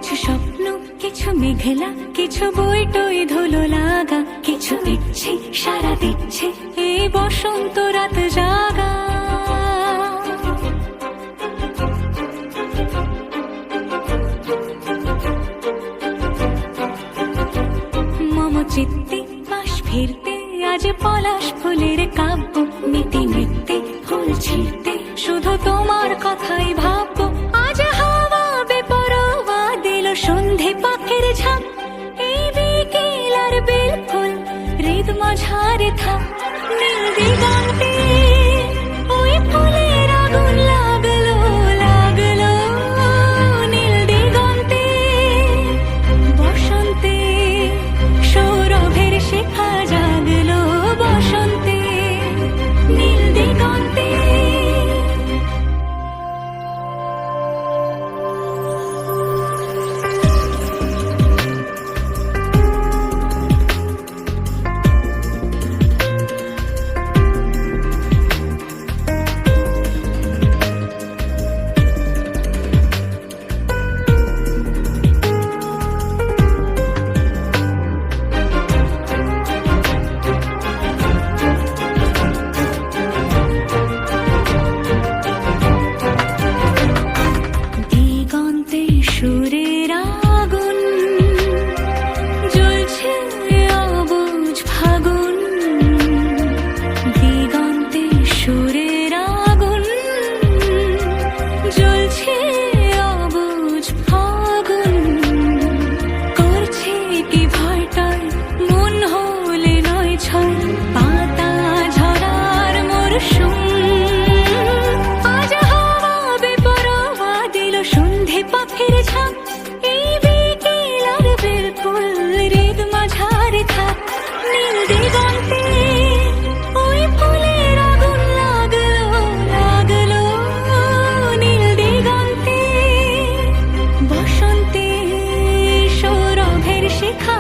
কিছু স্বপ্ন, কিছু মেঘলা, কিছু বই টই ধুলো লাগা, কিছু ইচ্ছে সারা দিচ্ছে এই বসন্ত রাত জাগা। মম চিত্তে পাশ ফিরতে আজ পলাশ ফুলের কাব্য, মিটি মিটতে ফুল ছিঁড়তে শুধু তোমার কথাই ভাববো। আজ হাওয়া বেপরোয়া দিল সন্ধে পাখির ঝাঁক, এই বিকেল আর বেলফুল হৃদ মাঝারে থাক। নীল দিগন্তে ওই ফুলের আগুন লাগলো লাগলো, নীল দিগন্তে বসন্তে সৌরভের শিখা জাগলো, বসন্তে নীল দিগন্তে। দিগন্তে সুরের আগুন জ্বলছে অবুঝ ফাগুন, দিগন্তে সুরের আগুন জ্বলছে অবুঝ ফাগুন। করছে কি ভয়টায় মন হলে নয় ছয়, পাতা ঝরার মরশুম। আজ হাওয়া বেপরোয়া দিল সন্ধে পাখির ঝাঁক, এই বিকেল আর বেলফুল হৃদ মাঝারে থাক। নীল দিগন্তে ওই ফুলের আগুন লাগলো লাগলো, নীল দিগন্তে বসন্তে সৌরভের শিখা